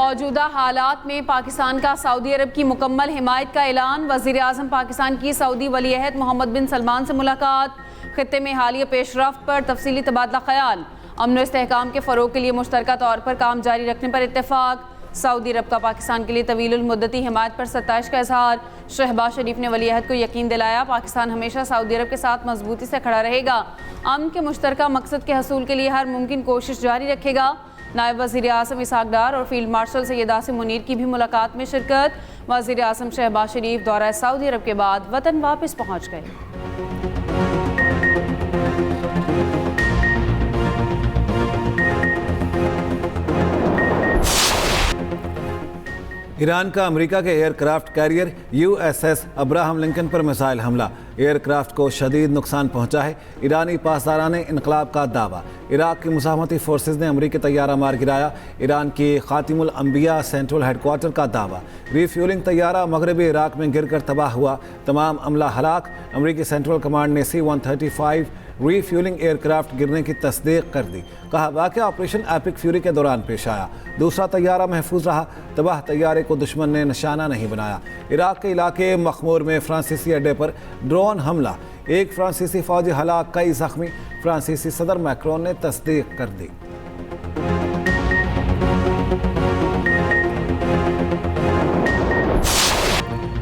मौजूदा हालात में पाकिस्तान का सऊदी अरब की मुकम्मल हिमायत का ऐलान। वज़ीर आज़म पाकिस्तान की सऊदी वलीअहद मोहम्मद बिन सलमान से मुलाकात। खित्ते में हालिया पेशरफ्त पर तफसीली तबादला ख्याल। अमन व इस्तेहकाम के फ़रोग़ के लिए मुश्तरका तौर पर काम जारी रखने पर इत्तेफाक। सऊदी अरब का पाकिस्तान के लिए तवील मुद्दती हिमायत पर सत्ताइश का इजहार। शहबाज शरीफ ने वलीअहद को यकीन दिलाया पाकिस्तान हमेशा सऊदी अरब के साथ मजबूती से खड़ा रहेगा। अमन के मुश्तरका मकसद के हसूल के लिए हर मुमकिन कोशिश जारी रखेगा। नायब वज़ीर आज़म इसहाक़ डार और फील्ड मार्शल सैयद आसिम मुनीर की भी मुलाकात में शिरकत। वज़ीर आज़म शहबाज शरीफ दौरा सऊदी अरब के बाद वतन वापस पहुँच गए। ईरान का अमेरिका के aircraft carrier USS Abraham Lincoln पर मिसाइल हमला। एयरक्राफ्ट को शदीद नुकसान पहुंचा है। ईरानी पासदारान इनकलाब का दावा। इराक की मुज़ाहमती फोर्सेस ने अमेरिकी तैयारा मार गिराया। ईरान की खातिमुल अंबिया सेंट्रल हेडक्वार्टर का दावा। रीफ्यूलिंग तैयारा मगरबी इराक में गिरकर तबाह हुआ। तमाम अमला हलाक। अमेरिकी सेंट्रल कमांड ने C-135 रीफ्यूलिंग एयरक्राफ्ट गिरने की तस्दीक कर दी। कहा वाक़या ऑपरेशन एपिक फ्यूरी के दौरान पेश आया। दूसरा तैयारा महफूज रहा। तबाह तैयारे को दुश्मन ने निशाना नहीं बनाया। इराक के इलाके मखमूर में फ्रांसीसी अड्डे पर ड्रोन हमला। एक फ्रांसीसी फौजी हलाक, कई जख्मी। फ्रांसीसी सदर मैक्रोन ने तस्दीक कर दी।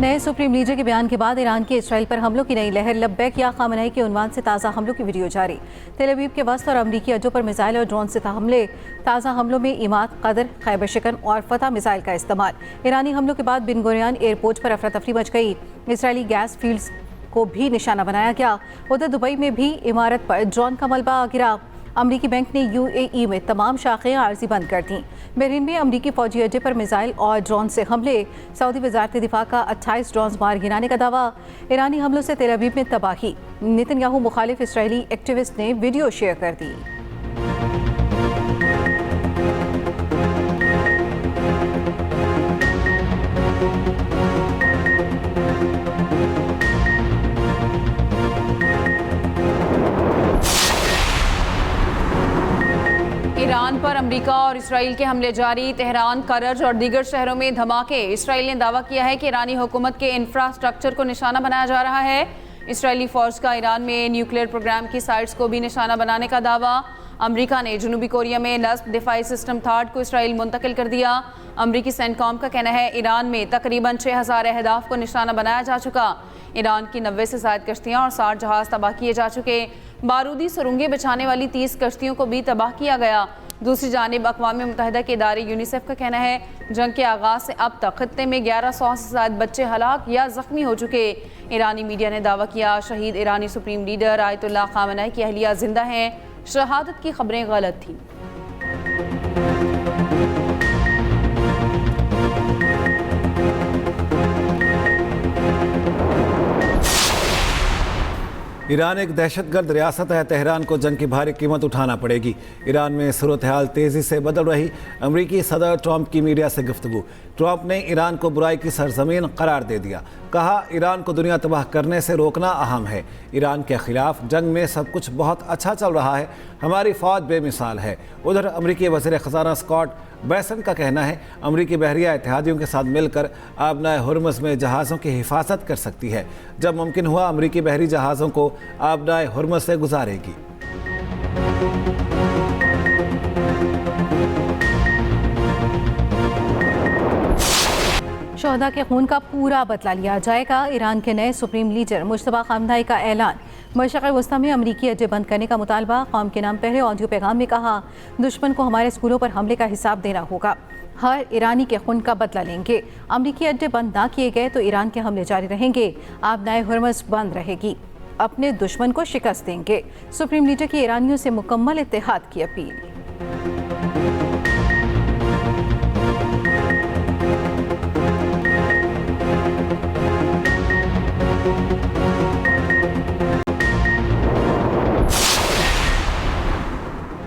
नए सुप्रीम लीडर के बयान के बाद ईरान के इसराइल पर हमलों की नई लहर। लब्बैक या खामनेई के उन्वान से ताज़ा हमलों की वीडियो जारी। तेल अवीव के वस्त और अमरीकी अड्डों पर मिसाइल और ड्रोन से हमले। ताज़ा हमलों में इमाद, कदर, खैबर शिकन और फतह मिसाइल का इस्तेमाल। ईरानी हमलों के बाद बिन गुरियान एयरपोर्ट पर अफरा तफरी मच गई। इसराइली गैस फील्ड्स को भी निशाना बनाया गया। उधर दुबई में भी इमारत पर ड्रोन का मलबा गिरा। अमरीकी बैंक ने UAE में तमाम शाखें आर्जी बंद कर दी। बहरीन में अमरीकी फौजी अड्डे पर मिसाइल और ड्रोन से हमले। सऊदी वजारत दिफा का 28 ड्रोन मार गिराने का दावा। ईरानी हमलों से तेल अवीव में तबाही। नेतन्याहू मुखालिफ इसराइली एक्टिविस्ट ने वीडियो शेयर कर दी। ईरान पर अमेरिका और इसराइल के हमले जारी। तेहरान, करज और दीगर शहरों में धमाके। इसराइल ने दावा किया है कि ईरानी हुकूमत के इंफ्रास्ट्रक्चर को निशाना बनाया जा रहा है। इसराइली फौज का ईरान में न्यूक्लियर प्रोग्राम की साइट्स को भी निशाना बनाने का दावा। अमेरिका ने जनूबी कोरिया में नस्ब दिफाई सिस्टम थार्ड को इसराइल मुंतकिल कर दिया। अमरीकी सेंटकॉम का कहना है ईरान में तकरीबन 6000 अहदाफ को निशाना बनाया जा चुका। ईरान की 90 से ज़ायद कश्तियाँ और 60 जहाज तबाह किए जा चुके। बारूदी सुरंगें बिछाने वाली 30 कश्तियों को भी तबाह किया गया। दूसरी जानिब अक़वाम मुत्तहिदा के इदारे यूनिसेफ का कहना है जंग के आगाज़ से अब तक खत्ते में 1100 से ज़ायद बच्चे हलाक या ज़ख्मी हो चुके। ईरानी मीडिया ने दावा किया शहीद ईरानी सुप्रीम लीडर आयतुल्लाह खामनेई की अहलिया जिंदा हैं। शहादत की खबरें गलत थीं। ईरान एक दहशतगर्द रियासत है। तेहरान को जंग की भारी कीमत उठाना पड़ेगी। ईरान में सूरत हाल तेज़ी से बदल रही। अमरीकी सदर ट्रंप की मीडिया से गुफ्तगू। ट्रंप ने ईरान को बुराई की सरजमीन करार दे दिया। कहा ईरान को दुनिया तबाह करने से रोकना अहम है। ईरान के खिलाफ जंग में सब कुछ बहुत अच्छा चल रहा है। हमारी फ़ौज बेमिसाल है। उधर अमरीकी वज़ीर ख़ज़ाना स्कॉट बेसन का कहना है अमरीकी बहरिया इत्तेहादियों के साथ मिलकर आबनाए हुर्मुज़ में जहाज़ों की हिफाजत कर सकती है। जब मुमकिन हुआ अमरीकी बहरी जहाज़ों को आबनाए हुर्मुज़ से गुजारेगी। शोहदा के खून का पूरा बदला लिया जाएगा। ईरान के नए सुप्रीम लीडर मुश्तबा खामनेई का ऐलान। मशरक़ वस्ता में अमरीकी अड्डे बंद करने का मुतालबा। कौम के नाम पहले ऑडियो पैगाम में कहा दुश्मन को हमारे स्कूलों पर हमले का हिसाब देना होगा। हर ईरानी के खून का बदला लेंगे। अमरीकी अड्डे बंद ना किए गए तो ईरान के हमले जारी रहेंगे। आबनाए हुर्मुज़ बंद रहेगी। अपने दुश्मन को शिकस्त देंगे। सुप्रीम लीडर की ईरानियों से मुकम्मल इत्तेहाद की अपील।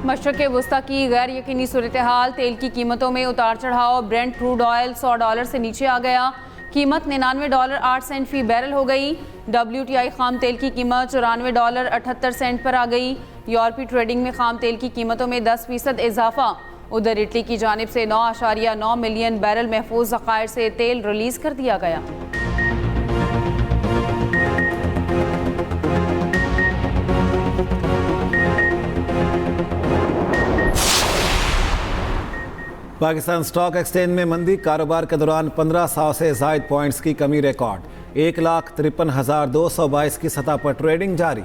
मशरक़ वस्ता की गैर यकीनी सूरत हाल। तेल की कीमतों में उतार चढ़ाव। ब्रेंट क्रूड ऑयल $100 से नीचे आ गया। कीमत $99.08 फी बैरल हो गई। WTI खाम तेल की कीमत $94.78 पर आ गई। यूरोपीय ट्रेडिंग में खाम तेल की कीमतों में 10% इजाफा। उधर इटली की जानिब से 9.9 मिलियन बैरल महफूज ज़खायर से तेल रिलीज कर दिया गया। पाकिस्तान स्टॉक एक्सचेंज में मंदी, कारोबार के दौरान 1500 से ज़ायद पॉइंट्स की कमी रिकॉर्ड, 1,53,222 की सतह पर ट्रेडिंग जारी।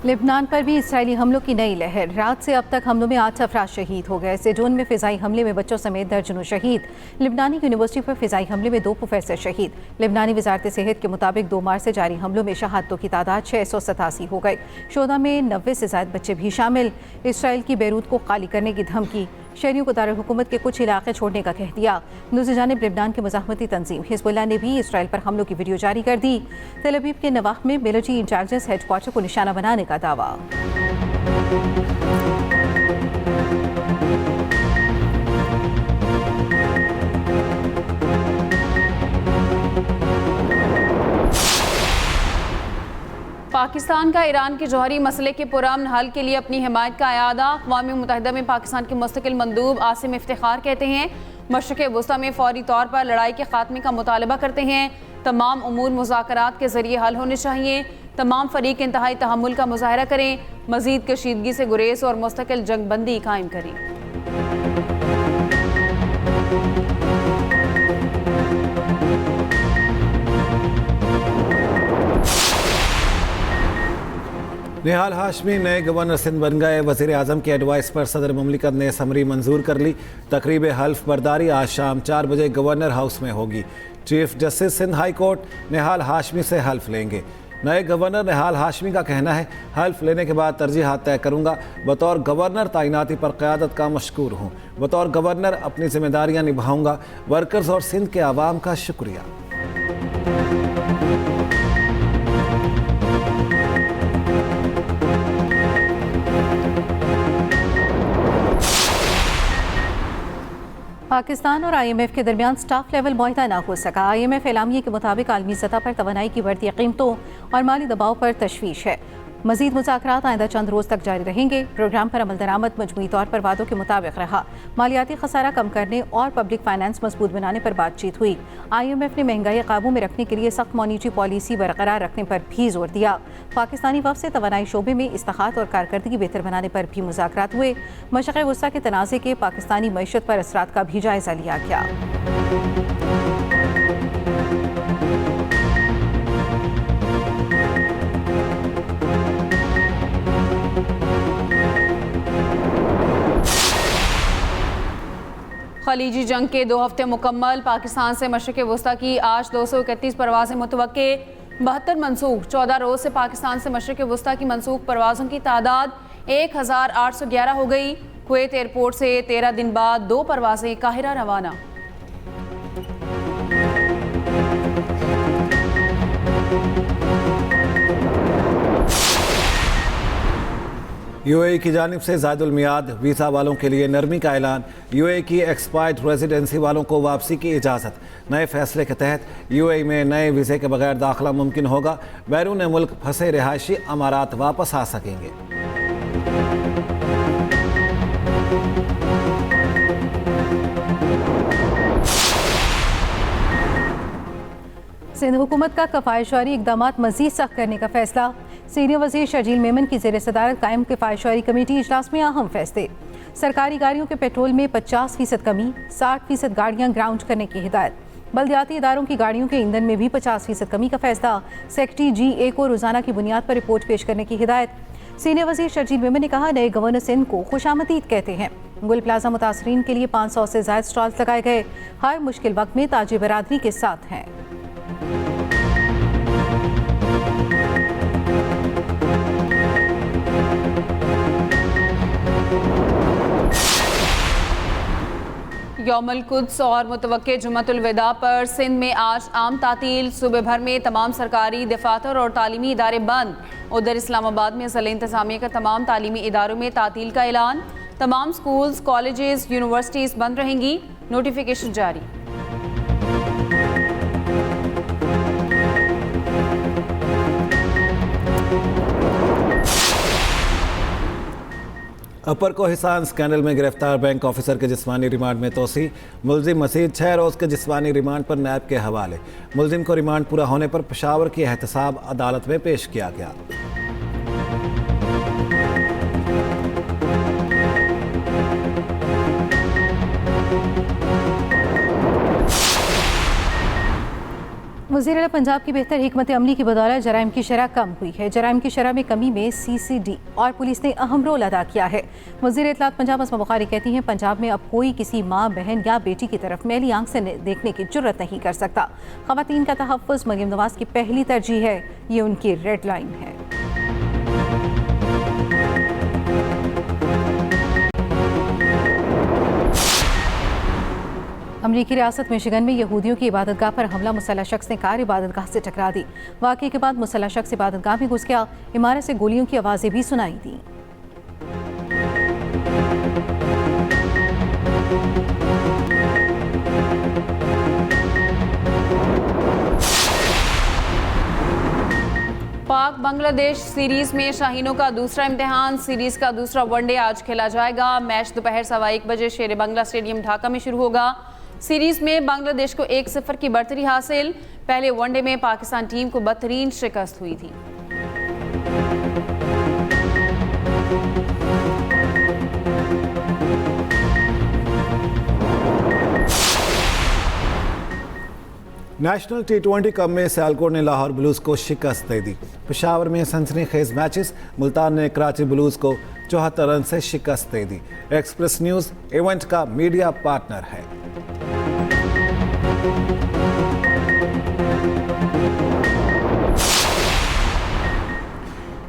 लेबनान पर भी इसराइली हमलों की नई लहर। रात से अब तक हमलों में 8 अफराद शहीद हो गए। सेडोन में फिजाई हमले में बच्चों समेत दर्जनों शहीद। लेबनानी यूनिवर्सिटी पर फिजाई हमले में 2 प्रोफेसर शहीद। लेबनानी वजारत सेहत के मुताबिक 2 मार्च से जारी हमलों में शहादतों की तादाद 687 हो गई। शोधा में 90 से ज़ायद बच्चे भी शामिल। इसराइल की बैरूत को खाली करने की धमकी, शहरियों को दारुल हुकूमत के कुछ इलाके छोड़ने का कह दिया। दूसरी जानिब लेबनान की मुज़ाहमती तंजीम हिज़्बुल्लाह ने भी इसराइल पर हमलों की वीडियो जारी कर दी। तेल अवीव के नवाह में मिलिट्री इंटेलिजेंस हेडक्वार्टर को निशाना बनाने का दावा। पाकिस्तान का ईरान के जौहरी मसले के पुरअमन हल के लिए अपनी हिमायत का अयादा। अक़वाम मुत्तहिदा में पाकिस्तान के मुस्तकिल मंदूब आसिम इफ्तिखार कहते हैं मशरिक़ वुस्ता में फौरी तौर पर लड़ाई के खात्मे का मुतालबा करते हैं। तमाम उमूर मुज़ाकरात के ज़रिए हल होने चाहिए। तमाम फ़रीक इंतहाई तहम्मुल का मुज़ाहरा करें। मज़ीद कशीदगी से गुरेज और मुस्तकिल जंगबंदी कायम करें। निहाल हाशमी नए गवर्नर सिंध बन गए। वज़ीर आज़म की एडवाइस पर सदर मुमलिकत ने समरी मंजूर कर ली। तकरीब हल्फ बर्दारी आज शाम 4 बजे गवर्नर हाउस में होगी। Chief justice Sindh high court Nihal Hashmi से हल्फ लेंगे। नए गवर्नर निहाल हाशमी का कहना है, हल्फ लेने के बाद तरजीहात तय करूंगा। बतौर गवर्नर तैनाती पर क़यादत का मशकूर हूँ। बतौर गवर्नर अपनी जिम्मेदारियाँ निभाऊंगा। वर्कर्स और सिंध के आवाम का शुक्रिया। पाकिस्तान और IMF के दरमियान स्टाफ लेवल मुआहदा न हो सका। IMF एलामिये के मुताबिक आलमी सतह पर तवानाई की बढ़ती कीमतों और माली दबाव पर तशवीश है। मजीद मुज़ाकरात आइंदा चंद रोज़ तक जारी रहेंगे। प्रोग्राम पर अमल दरामद मजमूई तौर पर वादों के मुताबिक रहा। मालियाती खसारा कम करने और पब्लिक फाइनेंस मजबूत बनाने पर बातचीत हुई। IMF ने महंगाई काबू में रखने के लिए सख्त मॉनिटरी पॉलिसी बरकरार रखने पर भी जोर दिया। पाकिस्तानी वफ़द से तवानाई शोबे में इस्तेहात और कारकर्दगी बेहतर बनाने पर भी मुज़ाकरात हुए। मशरिक़ वुस्ता के तनाज़े के पाकिस्तानी मईशत पर असरात का भी जायज़ा लिया गया। खलीजी जंग के 2 हफ्ते मुकम्मल। पाकिस्तान से मशरिक़ वुस्ता की आज 231 परवाज़ें मुतवक्के, 72 मनसूख। 14 रोज़ से पाकिस्तान से मशरिक़ वुस्ता की मनसूख परवाज़ों की तादाद 1811 हो गई। कुवैत एयरपोर्ट से 13 दिन बाद 2 परवाज़ें काहिरा रवाना। UAE की जानिब से ज़ायदुल मियाद वीज़ा वालों के लिए नरमी का ऐलान। UAE की एक्सपायर्ड रेजिडेंसी वालों को वापसी की इजाज़त। नए फैसले के तहत UAE में नए वीज़े के बगैर दाखिला मुमकिन होगा। बैरून मुल्क फंसे रिहायशी अमारात वापस आ सकेंगे। सिंध हुकूमत का कफ़ायशवारी इक़दामात मज़ीद सख्त करने का फैसला। सीनियर वज़ीर शर्जील मेमन की ज़ेर सदारत कायम किफ़ायशवारी कमेटी इजलास में अहम फैसले। सरकारी गाड़ियों के पेट्रोल में 50% कमी, 60% गाड़ियाँ ग्राउंड करने की हिदायत। बल्दियाती इदारों की गाड़ियों के ईंधन में भी 50% कमी का फैसला। सेक्रेटरी GA को रोज़ाना की बुनियाद पर रिपोर्ट पेश करने की हिदायत। सीनियर वज़ीर शर्जील मेमन ने कहा, नए गवर्नर सिंध को खुशामदीद कहते हैं। गुल प्लाजा मुतासरीन के लिए 500 से ज़ायद स्टॉल्स लगाए गए। हर मुश्किल वक्त में ताजिर बरादरी के साथ हैं। यौमुल कुद्स और मुतवक्के जुम्मतुल विदा पर सिंध में आज आम तातील। सुबह भर में तमाम सरकारी दफातर और तालीमी इदारे बंद। उधर इस्लामाबाद में ज़िला इंतज़ामिया का तमाम तालीमी इदारों में तातील का ऐलान। तमाम स्कूल्स, कॉलेजेस, यूनिवर्सिटीज़ बंद रहेंगी। नोटिफिकेशन जारी। अपर कोहिसान स्कैंडल में गिरफ्तार बैंक ऑफिसर के जिस्मानी रिमांड में तोसी। मुलजिम मसीद 6 रोज़ के जिस्मानी रिमांड पर नैब के हवाले। मुलजिम को रिमांड पूरा होने पर पेशावर की एहतसाब अदालत में पेश किया गया। वज़ीर-ए-आला पंजाब की बेहतर हिकमत अमली की बदौलत जराइम की शरह कम हुई है। जराइम की शरह में कमी में CCD और पुलिस ने अहम रोल अदा किया है। वज़ीर इत्तलात पंजाब अस्मा बुखारी कहती हैं, पंजाब में अब कोई किसी माँ, बहन या बेटी की तरफ मैली आंख से देखने की जुर्रत नहीं कर सकता। ख़वातीन का तहफ़्फ़ुज़ मरियम नवाज़ की पहली तरजीह है, ये उनकी रेड लाइन है। अमरीकी रियासत मिशिगन में यहूदियों की इबादतगाह पर हमला। मुसल्लह शख्स ने कार इबादतगाह से टकरा दी। वाक़े के बाद मुसल्लह शख्स इबादतगाह में घुस गया। इमारत से गोलियों की आवाज़ें भी सुनाई दी। पाक बांग्लादेश सीरीज में शाहीनों का दूसरा इम्तिहान। सीरीज का दूसरा वनडे आज खेला जाएगा। मैच दोपहर 1:15 बजे शेर बांग्ला स्टेडियम ढाका में शुरू होगा। सीरीज में बांग्लादेश को 1-0 की बढ़तरी हासिल। पहले वनडे में पाकिस्तान टीम को बदतरीन शिकस्त हुई थी। नेशनल T20 कप में सियालकोट ने लाहौर ब्लूज को शिकस्त दे दी। पेशावर में सनसनीखेज मैचेस। मुल्तान ने कराची ब्लूज को 74 रन से शिकस्त दे दी। एक्सप्रेस न्यूज़ इवेंट का मीडिया पार्टनर है।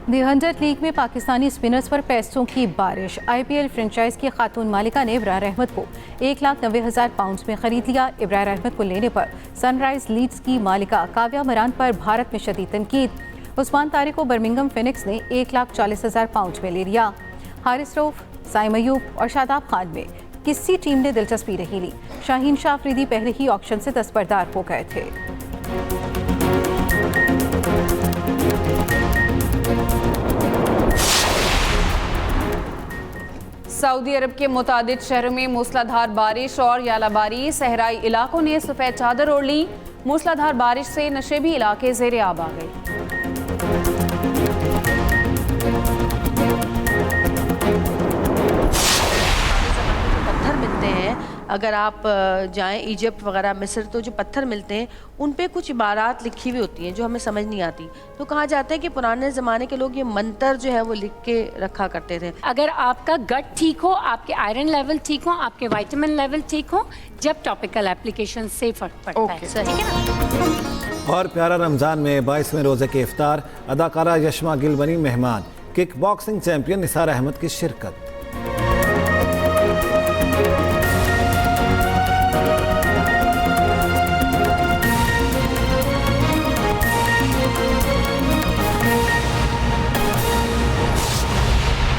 दी 100 लीग में पाकिस्तानी स्पिनर्स पर पैसों की बारिश। IPL फ्रेंचाइज की खातून मालिका ने इब्रार अहमद को 1,90,000 पाउंड में खरीद लिया। इब्रार अहमद को लेने पर सनराइज लीड्स की मालिका काव्या मरान पर भारत में शदीद तनकीद। उस्मान तारिक को बर्मिंघम फिनिक्स ने 1,40,000 पाउंड में ले लिया। हारिस रऊफ, साइम अयूब और शादाब खान में किसी टीम ने दिलचस्पी नहीं ली। शाहीन शाह अफरीदी पहले ही ऑक्शन से दस्तबरदार हो गए थे। सऊदी अरब के मुतादिद शहरों में मूसलाधार बारिश और यालाबारी। सहराई इलाकों ने सफ़ेद चादर ओढ़ ली। मूसलाधार बारिश से नशेबी इलाके ज़ेरे आब आ गए। पत्थर मिलते हैं, अगर आप जाएं इजिप्ट वगैरह मिस्र, तो जो पत्थर मिलते हैं उन पे कुछ इबारात लिखी हुई होती हैं जो हमें समझ नहीं आती। तो कहा जाता है कि पुराने ज़माने के लोग ये मंतर जो है वो लिख के रखा करते थे। अगर आपका गट ठीक हो, आपके आयरन लेवल ठीक हो, आपके विटामिन लेवल ठीक हो, जब टॉपिकल एप्लीकेशन से फर्क पड़ता है। ठीक है ना। और प्यारा रमज़ान में 22वें रोज़े के इफ्तार। अदाकारा यशमा गिल बनी मेहमान। Kickboxing champion Nisar Ahmed की शिरकत।